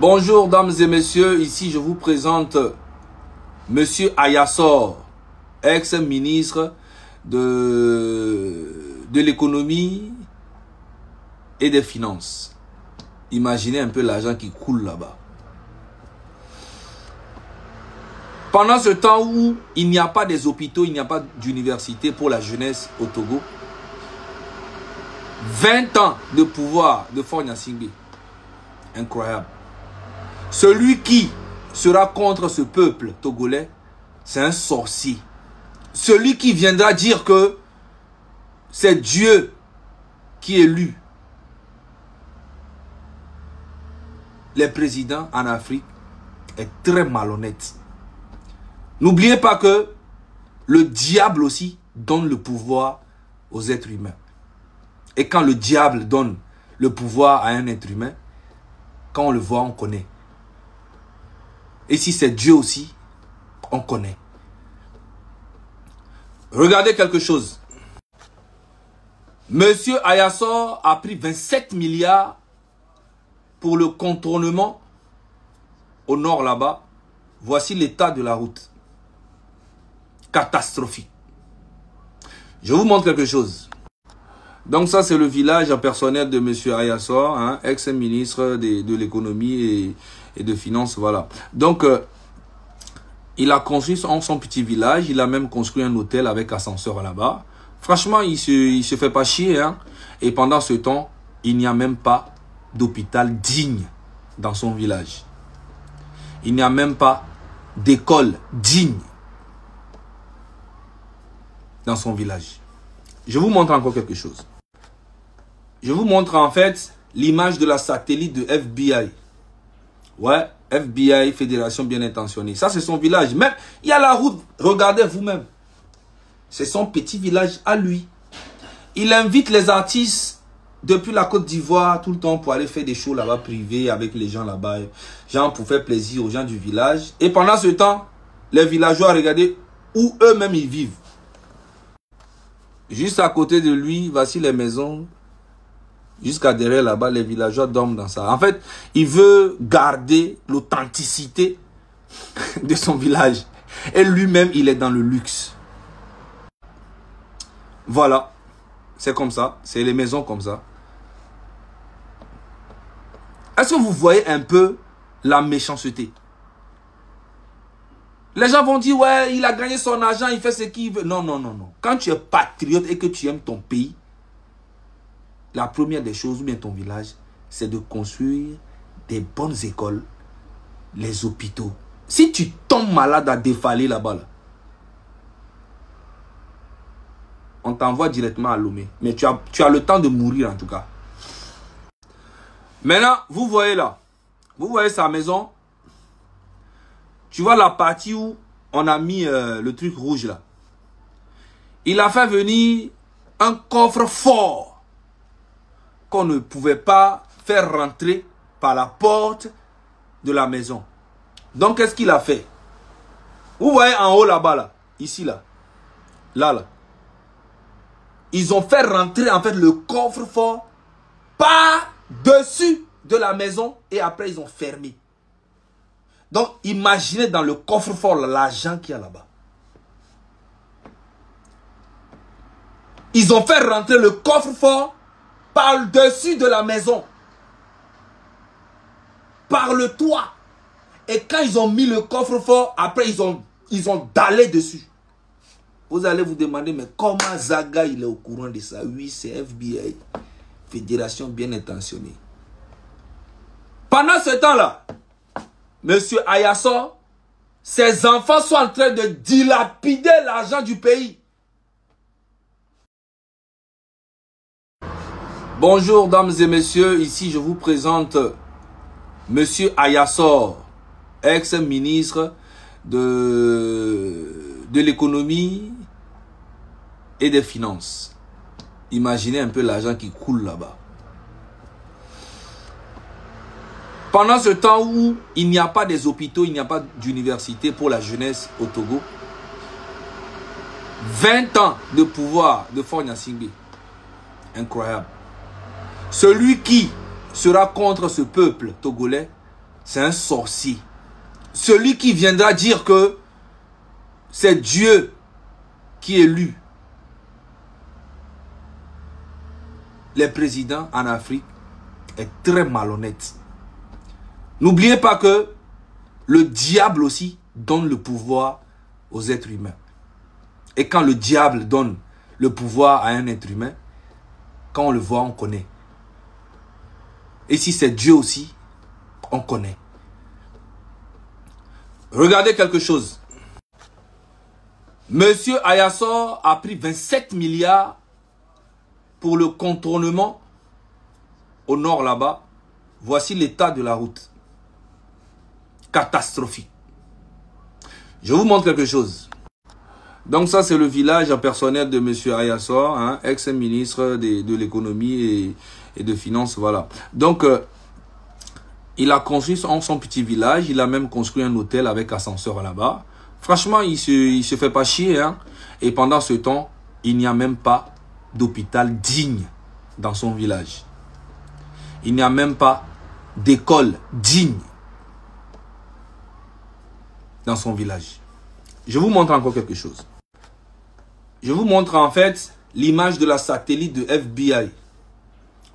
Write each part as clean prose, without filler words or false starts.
Bonjour dames et messieurs, ici je vous présente Monsieur Ayassor, ex-ministre de l'économie et des finances. Imaginez un peu l'argent qui coule là-bas. Pendant ce temps où il n'y a pas des hôpitaux, il n'y a pas d'université pour la jeunesse au Togo, 20 ans de pouvoir de Faure Gnassingbé. Incroyable. Celui qui sera contre ce peuple togolais, c'est un sorcier. Celui qui viendra dire que c'est Dieu qui élit les présidents en Afrique est très malhonnête. N'oubliez pas que le diable aussi donne le pouvoir aux êtres humains. Et quand le diable donne le pouvoir à un être humain, quand on le voit, on connaît. Et si c'est Dieu aussi, on connaît. Regardez quelque chose. Monsieur Ayassor a pris 27 milliards pour le contournement au nord là-bas. Voici l'état de la route. Catastrophique. Je vous montre quelque chose. Donc ça c'est le village personnel de monsieur Ayassor, hein, ex-ministre de l'économie et de finances, voilà. Donc il a construit son petit village, il a même construit un hôtel avec ascenseur là-bas. Franchement, il se fait pas chier, hein. Et pendant ce temps, il n'y a même pas d'hôpital digne dans son village. Il n'y a même pas d'école digne dans son village. Je vous montre encore quelque chose. Je vous montre en fait l'image de la satellite de FBI. Ouais, FBI, Fédération bien intentionnée. Ça, c'est son village. Même, il y a la route. Regardez vous-même. C'est son petit village à lui. Il invite les artistes depuis la Côte d'Ivoire tout le temps pour aller faire des shows là-bas privés avec les gens là-bas. Genre pour faire plaisir aux gens du village. Et pendant ce temps, les villageois, regardez où eux-mêmes ils vivent. Juste à côté de lui, voici les maisons. Jusqu'à derrière là-bas, les villageois dorment dans ça. En fait, il veut garder l'authenticité de son village. Et lui-même, il est dans le luxe. Voilà. C'est comme ça. C'est les maisons comme ça. Est-ce que vous voyez un peu la méchanceté? Les gens vont dire, ouais, il a gagné son argent, il fait ce qu'il veut. Non, non, non, non. Quand tu es patriote et que tu aimes ton pays, la première des choses, ou bien ton village, c'est de construire des bonnes écoles, les hôpitaux. Si tu tombes malade à défaler là-bas, là, on t'envoie directement à Lomé. Mais tu as le temps de mourir en tout cas. Maintenant, vous voyez là, vous voyez sa maison. Tu vois la partie où on a mis le truc rouge là. Il a fait venir un coffre-fort qu'on ne pouvait pas faire rentrer par la porte de la maison. Donc, qu'est-ce qu'il a fait? Vous voyez en haut là-bas, là, ici, là, là. Ils ont fait rentrer, en fait, le coffre-fort par-dessus de la maison et après, ils ont fermé. Donc, imaginez dans le coffre-fort l'argent qu'il y a là-bas. Ils ont fait rentrer le coffre-fort par-dessus de la maison. Par le toit. Et quand ils ont mis le coffre-fort, après ils ont dallé dessus. Vous allez vous demander, mais comment Zaga il est au courant de ça? Oui, c'est FBI. Fédération bien intentionnée. Pendant ce temps-là, monsieur Ayassor, ses enfants sont en train de dilapider l'argent du pays. Bonjour dames et messieurs, ici je vous présente monsieur Ayassor, ex-ministre de l'économie et des finances. Imaginez un peu l'argent qui coule là-bas. Pendant ce temps où il n'y a pas des hôpitaux, il n'y a pas d'université pour la jeunesse au Togo, 20 ans de pouvoir de Faure Gnassingbé. Incroyable. Celui qui sera contre ce peuple togolais, c'est un sorcier. Celui qui viendra dire que c'est Dieu qui élit les présidents en Afrique est très malhonnête. N'oubliez pas que le diable aussi donne le pouvoir aux êtres humains. Et quand le diable donne le pouvoir à un être humain, quand on le voit, on connaît. Et si c'est Dieu aussi, on connaît. Regardez quelque chose. Monsieur Ayassor a pris 27 milliards pour le contournement au nord là-bas. Voici l'état de la route. Catastrophique. Je vous montre quelque chose. Donc ça c'est le village personnel de monsieur Ayassor, hein, ex-ministre de l'économie et de finances, voilà. Donc il a construit son petit village, il a même construit un hôtel avec ascenseur là-bas. Franchement, il se fait pas chier, hein. Et pendant ce temps, il n'y a même pas d'hôpital digne dans son village. Il n'y a même pas d'école digne dans son village. Je vous montre encore quelque chose. Je vous montre en fait l'image de la satellite de FBI.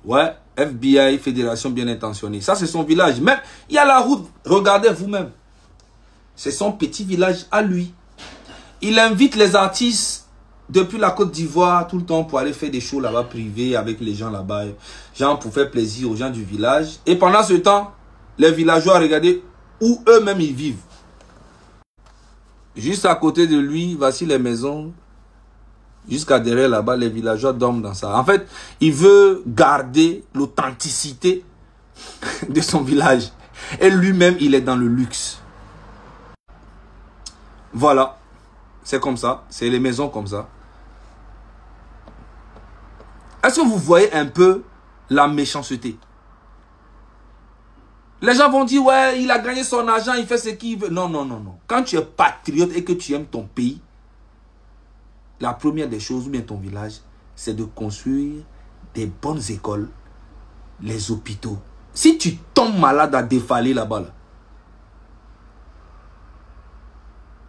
Ouais, FBI, Fédération bien intentionnée. Ça, c'est son village. Même, il y a la route. Regardez vous-même. C'est son petit village à lui. Il invite les artistes depuis la Côte d'Ivoire tout le temps pour aller faire des shows là-bas privés avec les gens là-bas. Genre pour faire plaisir aux gens du village. Et pendant ce temps, les villageois, regardez où eux-mêmes ils vivent. Juste à côté de lui, voici les maisons. Jusqu'à derrière là-bas, les villageois dorment dans ça. En fait, il veut garder l'authenticité de son village. Et lui-même, il est dans le luxe. Voilà. C'est comme ça. C'est les maisons comme ça. Est-ce que vous voyez un peu la méchanceté? Les gens vont dire, ouais, il a gagné son argent, il fait ce qu'il veut. Non, non, non, non. Quand tu es patriote et que tu aimes ton pays, la première des choses, ou bien ton village, c'est de construire des bonnes écoles, les hôpitaux. Si tu tombes malade à défaler là-bas, là,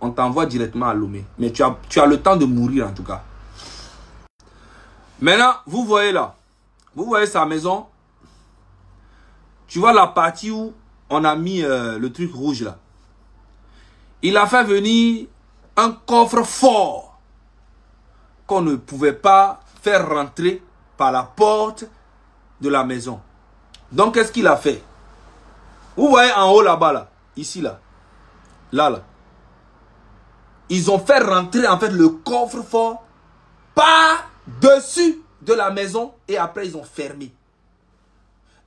on t'envoie directement à Lomé. Mais tu as le temps de mourir en tout cas. Maintenant, vous voyez là. Vous voyez sa maison. Tu vois la partie où on a mis le truc rouge là. Il a fait venir un coffre-fort qu'on ne pouvait pas faire rentrer par la porte de la maison. Donc, qu'est-ce qu'il a fait? Vous voyez en haut là-bas, là, ici, là, là. Ils ont fait rentrer, en fait, le coffre-fort par-dessus de la maison et après, ils ont fermé.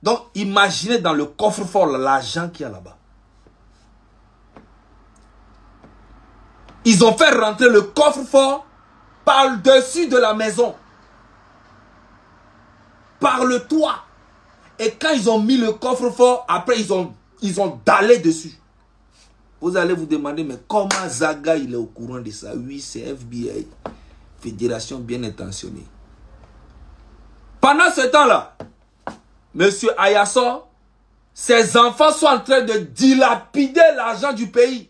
Donc, imaginez dans le coffre-fort l'argent qu'il y a là-bas. Ils ont fait rentrer le coffre-fort par-dessus de la maison. Par le toit. Et quand ils ont mis le coffre-fort, après ils ont dallé dessus. Vous allez vous demander, mais comment Zaga il est au courant de ça? Oui, c'est FBI. Fédération bien intentionnée. Pendant ce temps-là, monsieur Ayassor, ses enfants sont en train de dilapider l'argent du pays.